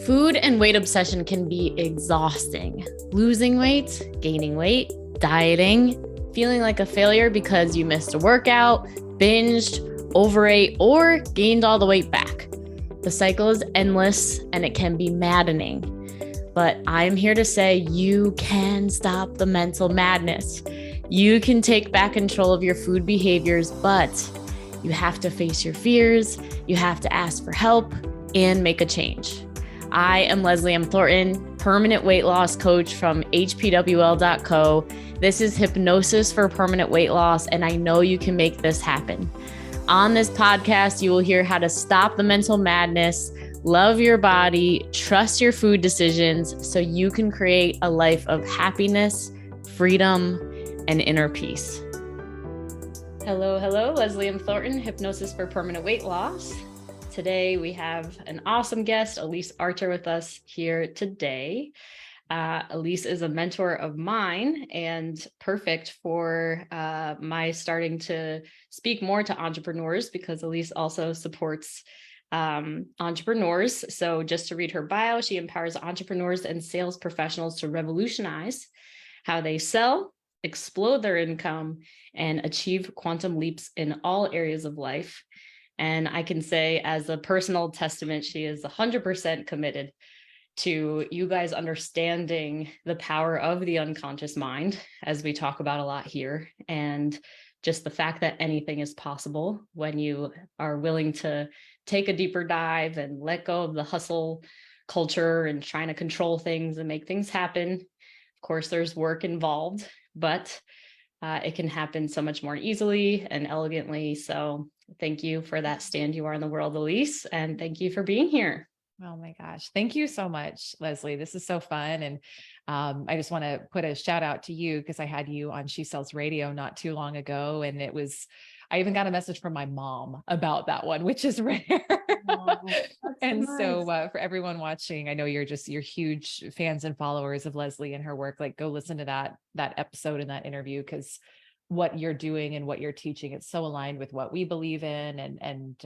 Food and weight obsession can be exhausting. Losing weight, gaining weight, dieting, feeling like a failure because you missed a workout, binged, overate, or gained all the weight back. The cycle is endless and it can be maddening. But I'm here to say you can stop the mental madness. You can take back control of your food behaviors, but you have to face your fears, you have to ask for help, and make a change. I am Leslie M. Thornton, permanent weight loss coach from hpwl.co. This is Hypnosis for Permanent Weight Loss, and I know you can make this happen. On this podcast, you will hear how to stop the mental madness, love your body, trust your food decisions so you can create a life of happiness, freedom, and inner peace. Hello, Leslie M. Thornton, Hypnosis for Permanent Weight Loss. Today, we have an awesome guest, Elyse Archer, with us here today. Elyse is a mentor of mine and perfect for my starting to speak more to entrepreneurs because Elyse also supports entrepreneurs. So just to read her bio, she empowers entrepreneurs and sales professionals to revolutionize how they sell, explode their income, and achieve quantum leaps in all areas of life. And I can say as a personal testament, she is 100% committed to you guys understanding the power of the unconscious mind, as we talk about a lot here, and just the fact that anything is possible when you are willing to take a deeper dive and let go of the hustle culture and trying to control things and make things happen. Of course, there's work involved, but it can happen so much more easily and elegantly. So thank you for that stand you are in the world, Elyse, and thank you for being here. Oh my gosh. Thank you so much, Leslie. This is so fun. And I just want to put a shout out to you because I had you on She Sells Radio not too long ago. And I even got a message from my mom about that one, which is rare. Oh, and nice. So for everyone watching, I know you're huge fans and followers of Leslie and her work. Like go listen to that episode and that interview, because what you're doing and what you're teaching, it's so aligned with what we believe in and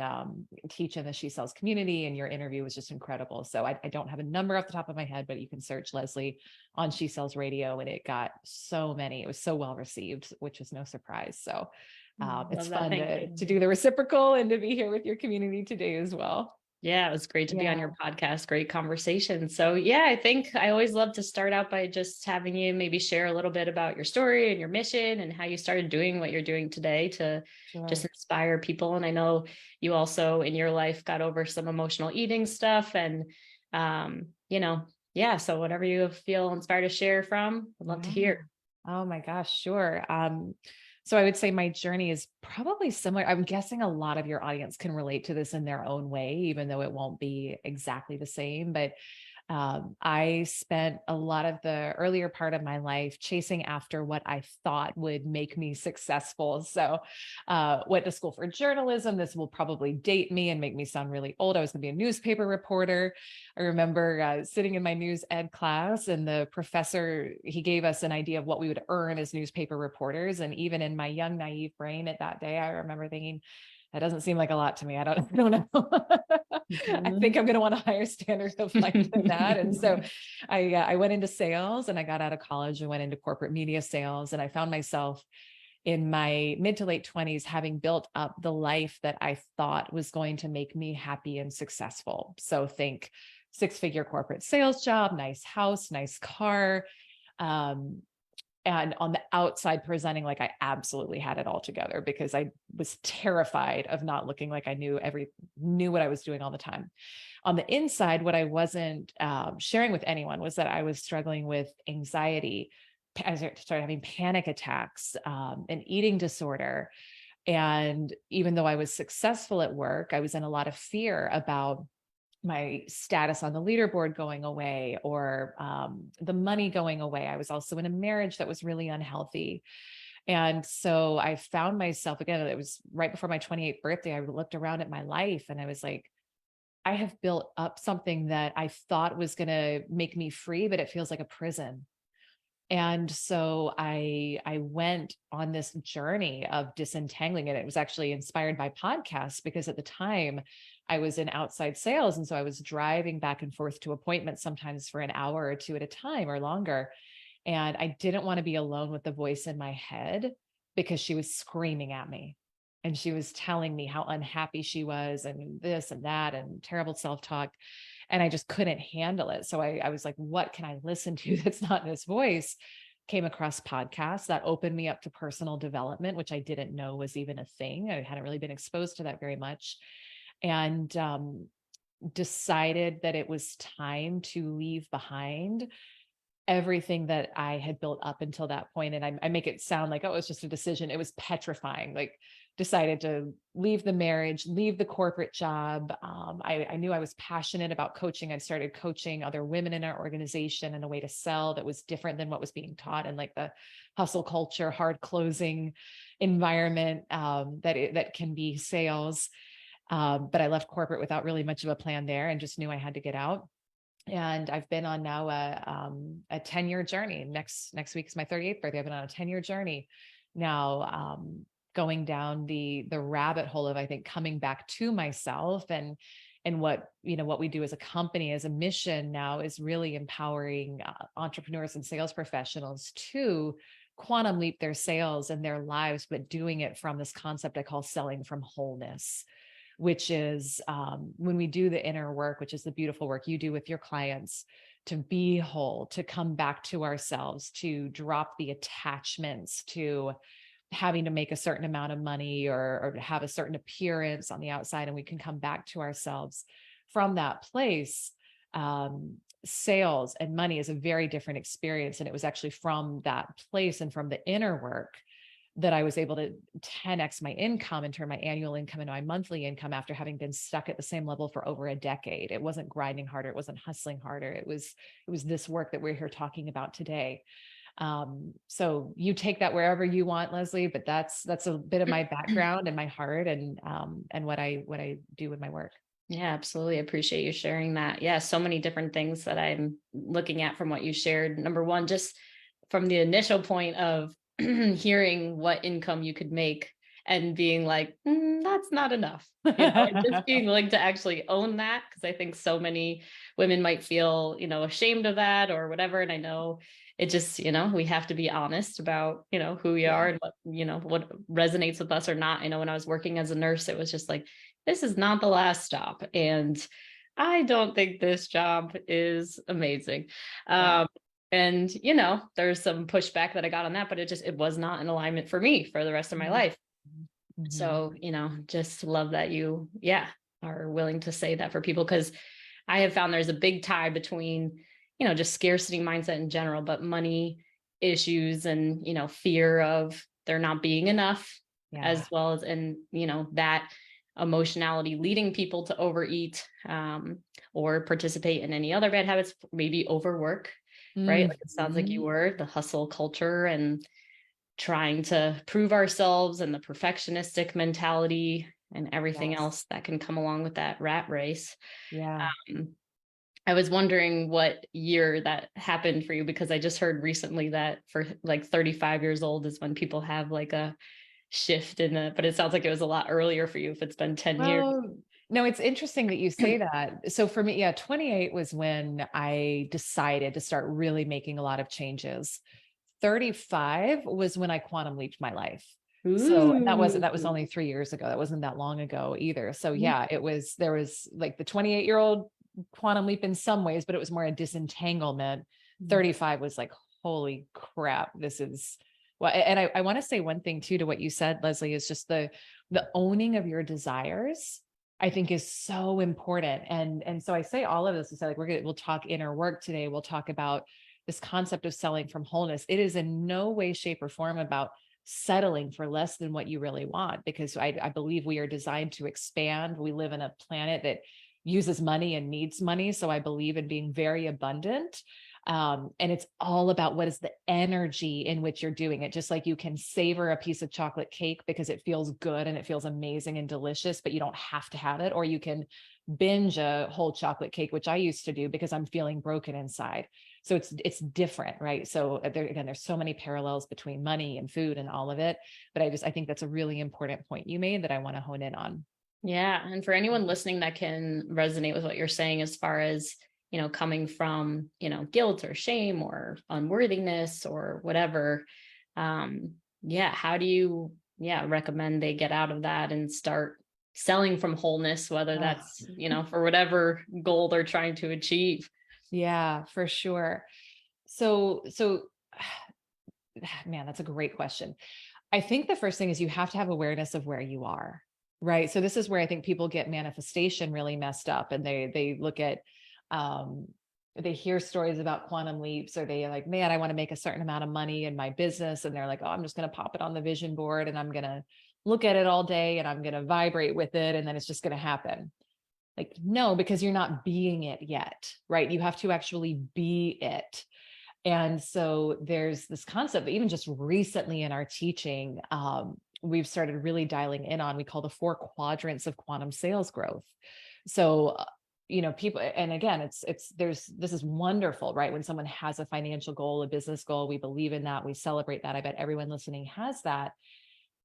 teach in the She Sells community. And your interview was just incredible. So I don't have a number off the top of my head, but you can search Leslie on She Sells Radio, and it got it was so well received, which was no surprise. So it's fun to do the reciprocal and to be here with your community today as well. Yeah, it was great to be on your podcast. Great conversation. So yeah, I think I always love to start out by just having you maybe share a little bit about your story and your mission and how you started doing what you're doing today to just inspire people. And I know you also in your life got over some emotional eating stuff and, so whatever you feel inspired to share from, I'd love to hear. Oh my gosh. Sure. So I would say my journey is probably similar. I'm guessing a lot of your audience can relate to this in their own way, even though it won't be exactly the same. But I spent a lot of the earlier part of my life chasing after what I thought would make me successful. So went to school for journalism. This will probably date me and make me sound really old. I was going to be a newspaper reporter. I remember sitting in my news ed class, and the professor, he gave us an idea of what we would earn as newspaper reporters. And even in my young, naive brain at that day, I remember thinking, that doesn't seem like a lot to me. I don't know. I think I'm going to want a higher standard of life than that. And so I went into sales, and I got out of college and went into corporate media sales. And I found myself in my mid to late 20s, having built up the life that I thought was going to make me happy and successful. So think 6-figure corporate sales job, nice house, nice car. And on the outside presenting like I absolutely had it all together, because I was terrified of not looking like I knew what I was doing all the time. On the inside, what I wasn't sharing with anyone was that I was struggling with anxiety. I started having panic attacks, an eating disorder. And even though I was successful at work, I was in a lot of fear about my status on the leaderboard going away, or the money going away. I was also in a marriage that was really unhealthy. And so I found myself, again, it was right before my 28th birthday, I looked around at my life and I was like, I have built up something that I thought was going to make me free, but it feels like a prison. And so I went on this journey of disentangling it. It was actually inspired by podcasts because at the time I was in outside sales. And so I was driving back and forth to appointments sometimes for an hour or two at a time or longer. And I didn't want to be alone with the voice in my head because she was screaming at me. And she was telling me how unhappy she was and this and that and terrible self-talk. And I just couldn't handle it. So I was like, what can I listen to that's not in this voice? Came across podcasts that opened me up to personal development, which I didn't know was even a thing. I hadn't really been exposed to that very much. And decided that it was time to leave behind everything that I had built up until that point. And I make it sound like, oh, it was just a decision. It was petrifying. Like, decided to leave the marriage, leave the corporate job. I knew I was passionate about coaching. I'd started coaching other women in our organization in a way to sell that was different than what was being taught in like the hustle culture, hard closing environment that can be sales. But I left corporate without really much of a plan there and just knew I had to get out. And I've been on now a 10-year journey. Next week is my 38th birthday. I've been on a 10-year journey now, going down the rabbit hole of, I think, coming back to myself and what, what we do as a company, as a mission now is really empowering entrepreneurs and sales professionals to quantum leap their sales and their lives, but doing it from this concept I call selling from wholeness, which is when we do the inner work, which is the beautiful work you do with your clients, to be whole, to come back to ourselves, to drop the attachments to having to make a certain amount of money or have a certain appearance on the outside, and we can come back to ourselves from that place. Sales and money is a very different experience. And it was actually from that place and from the inner work that I was able to 10x my income and turn my annual income into my monthly income after having been stuck at the same level for over a decade. It wasn't grinding harder. It wasn't hustling harder. It was this work that we're here talking about today. So you take that wherever you want, Leslie, but that's a bit of my background and my heart and what I do with my work. Yeah, absolutely. I appreciate you sharing that. Yeah. So many different things that I'm looking at from what you shared. Number one, just from the initial point of hearing what income you could make and being like, that's not enough, and just being willing to actually own that. Cause I think so many women might feel, ashamed of that or whatever. And I know it just, we have to be honest about, who we are and what resonates with us or not. I know when I was working as a nurse, it was just like, this is not the last stop. And I don't think this job is amazing. And, there's some pushback that I got on that, but it was not in alignment for me for the rest of my life. Mm-hmm. So, just love that you, are willing to say that for people, because I have found there's a big tie between, just scarcity mindset in general, but money issues and, fear of there not being enough, as well as, and, that emotionality leading people to overeat or participate in any other bad habits, maybe overwork. Right? Like it sounds like you were the hustle culture and trying to prove ourselves and the perfectionistic mentality and everything else that can come along with that rat race. Yeah. I was wondering what year that happened for you, because I just heard recently that for like 35 years old is when people have like a shift but it sounds like it was a lot earlier for you if it's been 10 years. No, it's interesting that you say that. So for me, 28 was when I decided to start really making a lot of changes. 35 was when I quantum leaped my life. Ooh. So that was only 3 years ago. That wasn't that long ago either. So there was like the 28-year-old quantum leap in some ways, but it was more a disentanglement. 35 was like, holy crap, this is well. And I want to say one thing too, to what you said, Leslie, is just the owning of your desires, I think, is so important. And so I say all of this to say, like, we'll talk inner work today. We'll talk about this concept of selling from wholeness. It is in no way, shape, or form about settling for less than what you really want, because I believe we are designed to expand. We live in a planet that uses money and needs money. So I believe in being very abundant. And it's all about what is the energy in which you're doing it. Just like you can savor a piece of chocolate cake because it feels good and it feels amazing and delicious, but you don't have to have it. Or you can binge a whole chocolate cake, which I used to do because I'm feeling broken inside. So it's different, right? So there's so many parallels between money and food and all of it. But I think that's a really important point you made that I want to hone in on. Yeah. And for anyone listening that can resonate with what you're saying, as far as, coming from, guilt or shame or unworthiness or whatever. Yeah. How do you, recommend they get out of that and start selling from wholeness, whether that's, for whatever goal they're trying to achieve? Yeah, for sure. So, man, that's a great question. I think the first thing is you have to have awareness of where you are, right? So this is where I think people get manifestation really messed up, and they look at, um, they hear stories about quantum leaps, or they like, man, I want to make a certain amount of money in my business. And they're like, oh, I'm just going to pop it on the vision board and I'm going to look at it all day and I'm going to vibrate with it. And then it's just going to happen. Like, no, because you're not being it yet, right? You have to actually be it. And so there's this concept that even just recently in our teaching, we've started really dialing in on, we call the 4 quadrants of quantum sales growth. So, people, and again, this is wonderful, right? When someone has a financial goal, a business goal, we believe in that. We celebrate that. I bet everyone listening has that.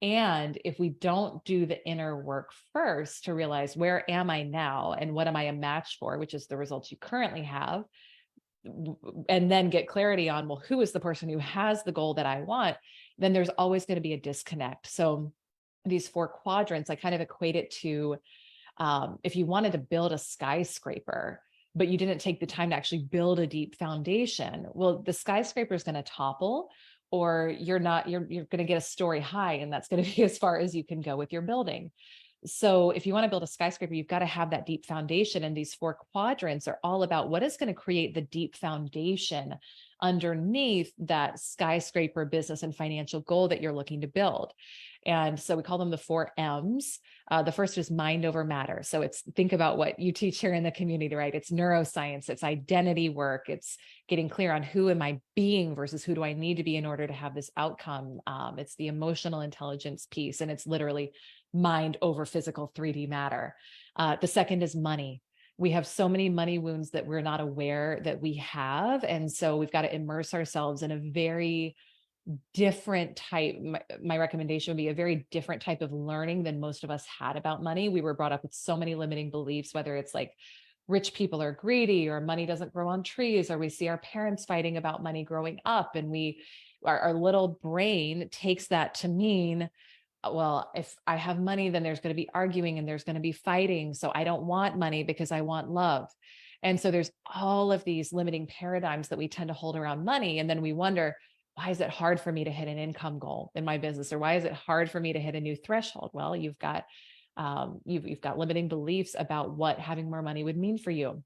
And if we don't do the inner work first to realize, where am I now and what am I a match for, which is the results you currently have, and then get clarity on, well, who is the person who has the goal that I want, then there's always going to be a disconnect. So these 4 quadrants, I kind of equate it to, if you wanted to build a skyscraper, but you didn't take the time to actually build a deep foundation, well, the skyscraper is going to topple, or you're going to get a story high, and that's going to be as far as you can go with your building. So if you want to build a skyscraper, you've got to have that deep foundation. And these 4 quadrants are all about what is going to create the deep foundation underneath that skyscraper business and financial goal that you're looking to build. And so we call them the 4 M's. The first is mind over matter. So think about what you teach here in the community, right? It's neuroscience, it's identity work, it's getting clear on who am I being versus who do I need to be in order to have this outcome. It's the emotional intelligence piece, and it's literally mind over physical 3D matter. The second is money. We have so many money wounds that we're not aware that we have. And so we've got to immerse ourselves in a very different type. My recommendation would be a very different type of learning than most of us had about money. We were brought up with so many limiting beliefs, whether it's like rich people are greedy, or money doesn't grow on trees, or we see our parents fighting about money growing up. And our little brain takes that to mean, well, if I have money, then there's going to be arguing and there's going to be fighting. So I don't want money because I want love. And so there's all of these limiting paradigms that we tend to hold around money. And then we wonder, why is it hard for me to hit an income goal in my business? Or why is it hard for me to hit a new threshold? Well, you've got limiting beliefs about what having more money would mean for you,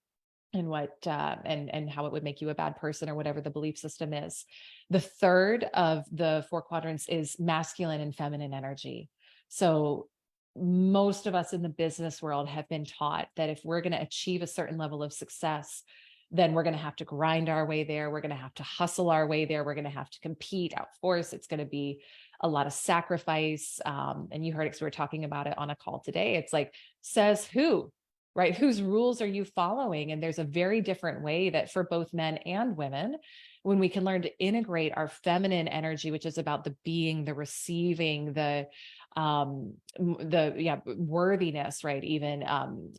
and what and how it would make you a bad person, or whatever the belief system is. The third of the 4 quadrants is masculine and feminine energy. So most of us in the business world have been taught that if we're going to achieve a certain level of success, then we're going to have to grind our way there. We're going to have to hustle our way there. We're going to have to compete, outforce. It's going to be a lot of sacrifice. And you heard it because we were talking about it on a call today. It's like, says who? Right? Whose rules are you following? And there's a very different way that for both men and women, when we can learn to integrate our feminine energy, which is about the being, the receiving, the worthiness, right? Even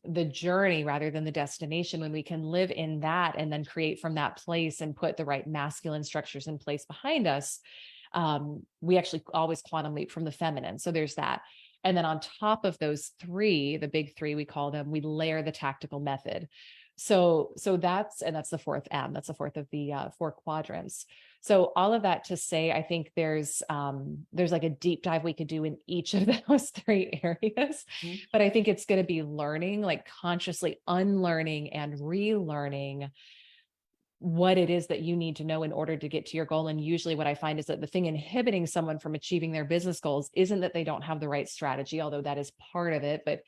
the journey rather than the destination, when we can live in that and then create from that place and put the right masculine structures in place behind us, we actually always quantum leap from the feminine. So there's that. And then on top of those 3, the big 3, we call them, we layer the tactical method. So that's the 4th M. That's the 4th of the 4 quadrants. So all of that to say, I think there's like a deep dive we could do in each of those 3 areas, but I think it's going to be learning, like consciously unlearning and relearning what it is that you need to know in order to get to your goal. And usually what I find is that the thing inhibiting someone from achieving their business goals isn't that they don't have the right strategy, although that is part of it. But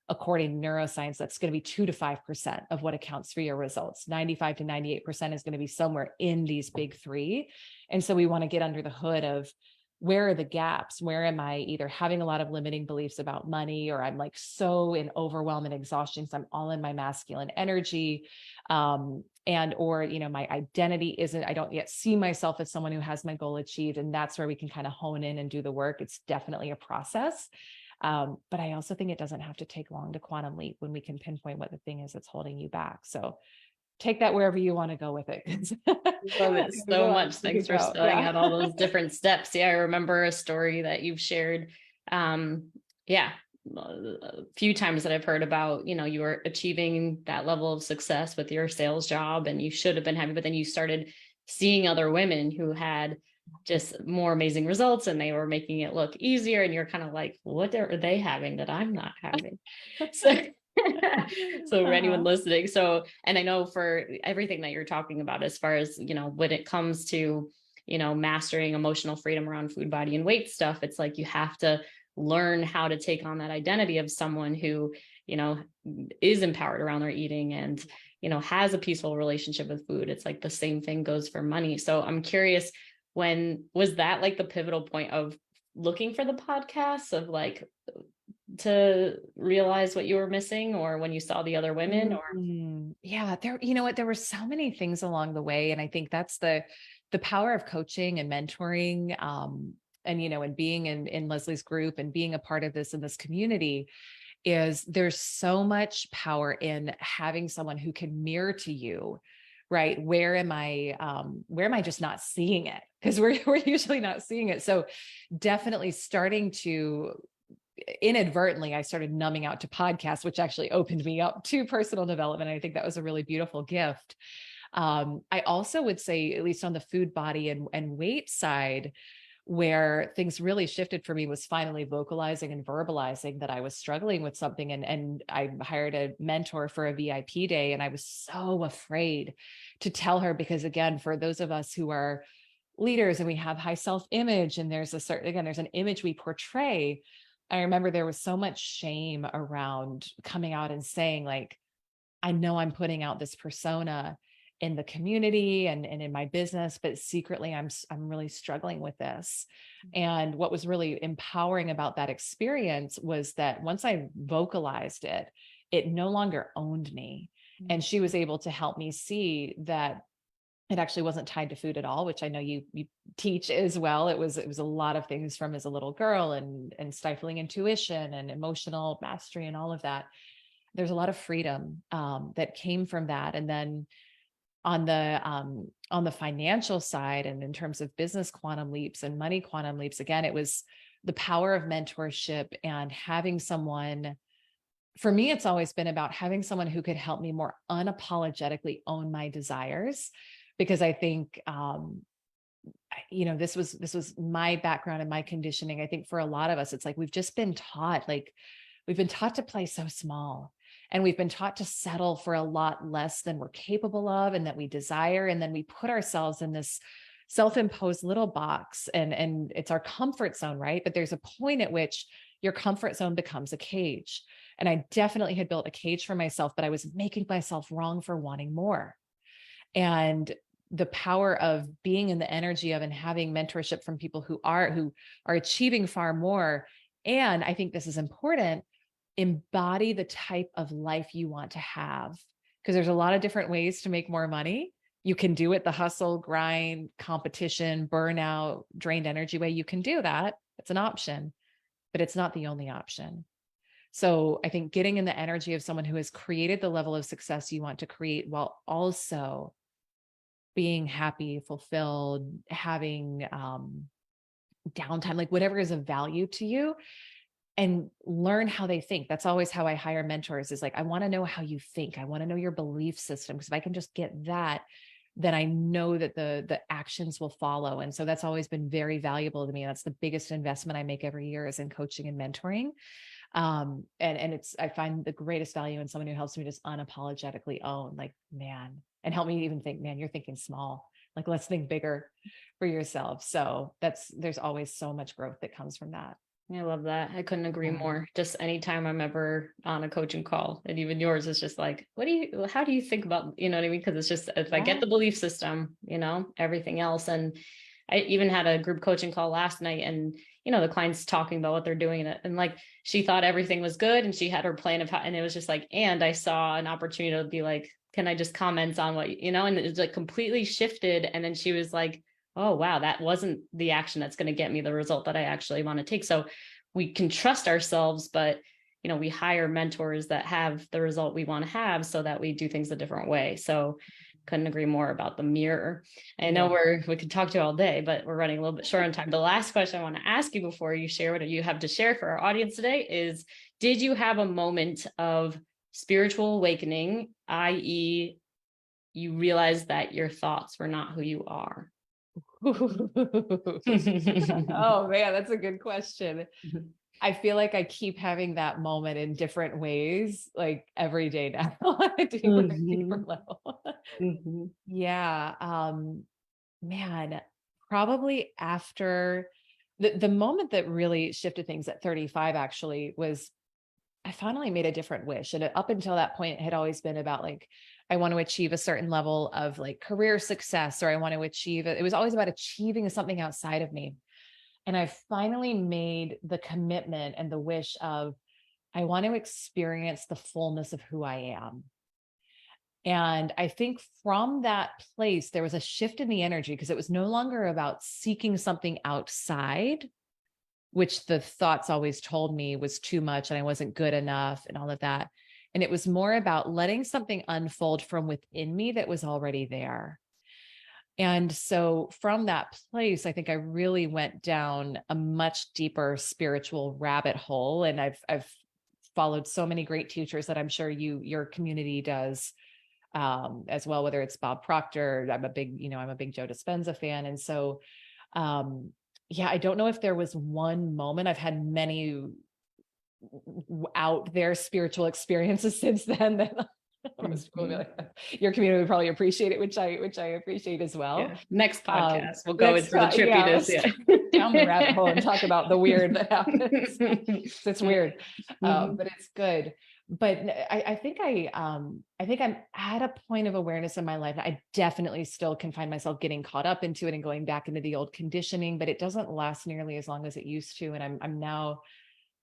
according to neuroscience, that's going to be 2 to 5% of what accounts for your results. 95 to 98% is going to be somewhere in these big 3. And so we want to get under the hood of where are the gaps? Where am I either having a lot of limiting beliefs about money, or I'm like so in overwhelm and exhaustion, so I'm all in my masculine energy. And, or, you know, my identity isn't, I don't yet see myself as someone who has my goal achieved. And that's where we can kind of hone in and do the work. It's definitely a process. But I also think it doesn't have to take long to quantum leap when we can pinpoint what the thing is that's holding you back. So take that wherever you want to go with it. Love it so much. Thanks for spelling out all those different steps. Yeah, I remember a story that you've shared. Yeah, a few times that I've heard about, you know, you were achieving that level of success with your sales job and you should have been happy, but then you started seeing other women who had just more amazing results and they were making it look easier. And you're kind of like, what are they having that I'm not having? So so for anyone listening. So, and I know for everything that you're talking about, as far as, you know, when it comes to, you know, mastering emotional freedom around food, body, and weight stuff, it's like, you have to learn how to take on that identity of someone who, you know, is empowered around their eating and, you know, has a peaceful relationship with food. It's like the same thing goes for money. So I'm curious, when was that like the pivotal point of looking for the podcast, of like, to realize what you were missing, or when you saw the other women? Or yeah, there, you know what, there were so many things along the way. And I think that's the power of coaching and mentoring. And, you know, and being in Leslie's group and being a part of this in this community, is there's so much power in having someone who can mirror to you, right? Where am I just not seeing it? Because we're usually not seeing it. So definitely starting to, inadvertently, I started numbing out to podcasts, which actually opened me up to personal development. I think that was a really beautiful gift. I also would say, at least on the food, body, and weight side, where things really shifted for me was finally vocalizing and verbalizing that I was struggling with something. And I hired a mentor for a VIP day. And I was so afraid to tell her, because again, for those of us who are leaders and we have high self-image, and there's there's an image we portray. I remember there was so much shame around coming out and saying, like, I know I'm putting out this persona in the community and in my business, but secretly I'm really struggling with this. And what was really empowering about that experience was that once I vocalized it, it no longer owned me. And she was able to help me see that it actually wasn't tied to food at all, which I know you teach as well. It was a lot of things from as a little girl, and stifling intuition and emotional mastery and all of that. There's a lot of freedom that came from that. And then on the financial side, and in terms of business quantum leaps and money quantum leaps, again, it was the power of mentorship and having someone. For me, it's always been about having someone who could help me more unapologetically own my desires, because I think, you know, this was my background and my conditioning. I think for a lot of us, it's like, we've been taught to play so small, and we've been taught to settle for a lot less than we're capable of and that we desire. And then we put ourselves in this self-imposed little box, and it's our comfort zone, right? But there's a point at which your comfort zone becomes a cage. And I definitely had built a cage for myself, but I was making myself wrong for wanting more. And the power of being in the energy of and having mentorship from people who are achieving far more. And I think this is important, embody the type of life you want to have, because there's a lot of different ways to make more money. You can do it the hustle, grind, competition, burnout, drained energy way. You can do that. It's an option, but it's not the only option. So I think getting in the energy of someone who has created the level of success you want to create, while also being happy, fulfilled, having downtime, like whatever is of value to you, and learn how they think. That's always how I hire mentors, is like, I want to know how you think. I want to know your belief system, because if I can just get that, then I know that the actions will follow. And so that's always been very valuable to me. That's the biggest investment I make every year, is in coaching and mentoring. And I find the greatest value in someone who helps me just unapologetically own, like, man, and help me even think, man, you're thinking small, like, let's think bigger for yourself. So there's always so much growth that comes from that. I love that. I couldn't agree more. Just anytime I'm ever on a coaching call, and even yours is just like, how do you think about, you know what I mean? Because it's just, if I get the belief system, you know, everything else. And I even had a group coaching call last night, and, the client's talking about what they're doing, and like, she thought everything was good and she had her plan of how, and it was just like, and I saw an opportunity to be like, can I just comment on what, and it was like completely shifted. And then she was like, oh, wow, that wasn't the action that's going to get me the result that I actually want to take. So we can trust ourselves, but we hire mentors that have the result we want to have so that we do things a different way. So couldn't agree more about the mirror. I know we could talk to you all day, but we're running a little bit short on time. The last question I want to ask you before you share what you have to share for our audience today is, did you have a moment of spiritual awakening, i.e., you realized that your thoughts were not who you are? Oh man, that's a good question. I feel like I keep having that moment in different ways, like every day now, on a deeper level. Yeah. Man, probably after the moment that really shifted things at 35 actually was I finally made a different wish. And up until that point, it had always been about like, I want to achieve a certain level of like career success, or I want to achieve it. It was always about achieving something outside of me. And I finally made the commitment and the wish of, I want to experience the fullness of who I am. And I think from that place, there was a shift in the energy because it was no longer about seeking something outside, which the thoughts always told me was too much and I wasn't good enough and all of that. And it was more about letting something unfold from within me that was already there. And so from that place, I think I really went down a much deeper spiritual rabbit hole. And I've followed so many great teachers that I'm sure your community does as well, whether it's Bob Proctor. I'm a big Joe Dispenza fan. And so, I don't know if there was one moment. I've had many out there spiritual experiences since then that your community would probably appreciate it, which I appreciate as well. Yeah. Next podcast, we'll go into the trippiness down the rabbit hole and talk about the weird that happens. It's weird, but it's good. But I think I'm at a point of awareness in my life. I definitely still can find myself getting caught up into it and going back into the old conditioning, but it doesn't last nearly as long as it used to. And I'm now,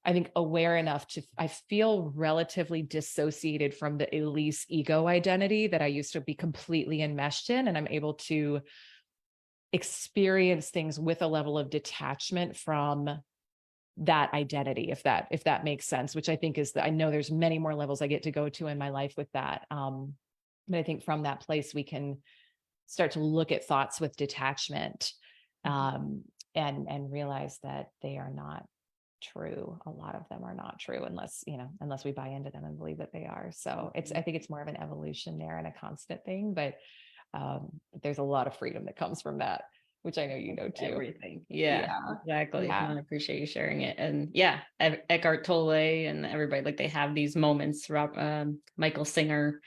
I think, aware enough I feel relatively dissociated from the Elyse ego identity that I used to be completely enmeshed in. And I'm able to experience things with a level of detachment from that identity, if that makes sense, which I think is I know there's many more levels I get to go to in my life with that. But I think from that place, we can start to look at thoughts with detachment, and realize that they are not true. A lot of them are not true unless we buy into them and believe that they are. So I think it's more of an evolution there and a constant thing, but there's a lot of freedom that comes from that, which I know you know too. Everything. Yeah, exactly. Yeah. I appreciate you sharing it. And Eckhart Tolle and everybody, like, they have these moments throughout, Michael Singer,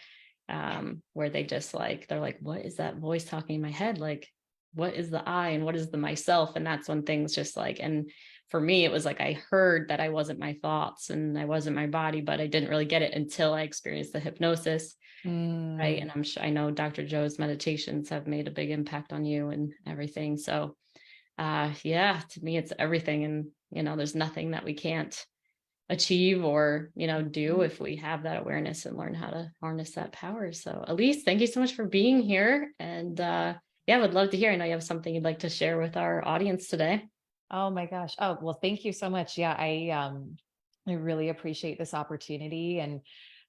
where they just they're like, what is that voice talking in my head? Like, what is the I and what is the myself? And that's when things just and for me, it was like, I heard that I wasn't my thoughts and I wasn't my body, but I didn't really get it until I experienced the hypnosis. Right. And I know Dr. Joe's meditations have made a big impact on you and everything. So, to me, it's everything. And, there's nothing that we can't achieve or, do if we have that awareness and learn how to harness that power. So, Elyse, thank you so much for being here. And, would love to hear. I know you have something you'd like to share with our audience today. Oh my gosh. Oh, well, thank you so much. Yeah. I really appreciate this opportunity. And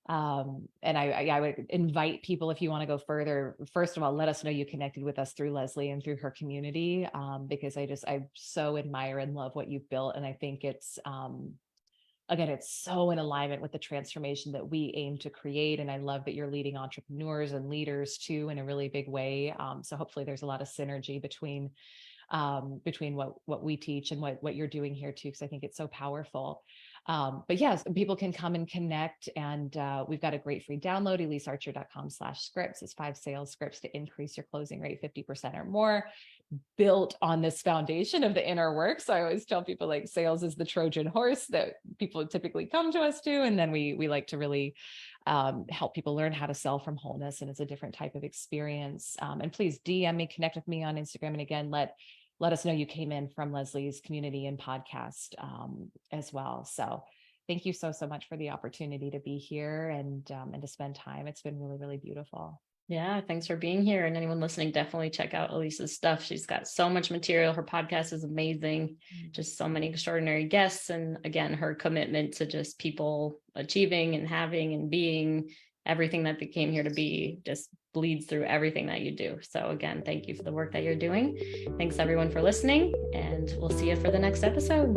I would invite people, if you want to go further, first of all, let us know you connected with us through Leslie and through her community, because I so admire and love what you've built. And I think it's, again, it's so in alignment with the transformation that we aim to create. And I love that you're leading entrepreneurs and leaders too, in a really big way. So hopefully there's a lot of synergy between what we teach and what you're doing here too, because I think it's so powerful. But yes, people can come and connect, and we've got a great free download, ElyseArcher.com/scripts. It's 5 sales scripts to increase your closing rate 50% or more, built on this foundation of the inner work. So I always tell people, like, sales is the Trojan horse that people typically come to us to, and then we like to really help people learn how to sell from wholeness, and it's a different type of experience. And please DM me, connect with me on Instagram, and again, let let us know you came in from Leslie's community and podcast as well. So thank you so much for the opportunity to be here and to spend time. It's been really, really beautiful. Yeah, thanks for being here. And anyone listening, definitely check out Elyse's stuff. She's got so much material. Her podcast is amazing. Just so many extraordinary guests. And again, her commitment to just people achieving and having and being everything that they came here to be just bleeds through everything that you do. So again, thank you for the work that you're doing. Thanks everyone for listening, and we'll see you for the next episode.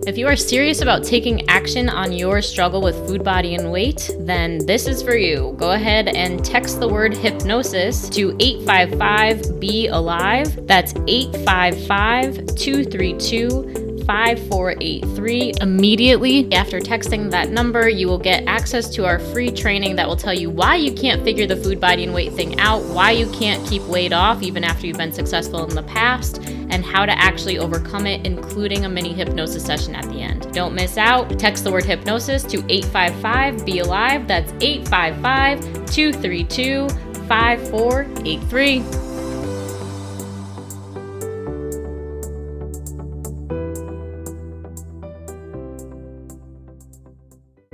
If you are serious about taking action on your struggle with food, body, and weight, then this is for you. Go ahead and text the word hypnosis to 855-BE-ALIVE. That's 855-232-5483. Immediately after texting that number, you will get access to our free training that will tell you why you can't figure the food, body, and weight thing out, why you can't keep weight off even after you've been successful in the past, and how to actually overcome it, including a mini hypnosis session at the end. Don't miss out. Text the word hypnosis to 855-BE-ALIVE. That's 855-232-5483.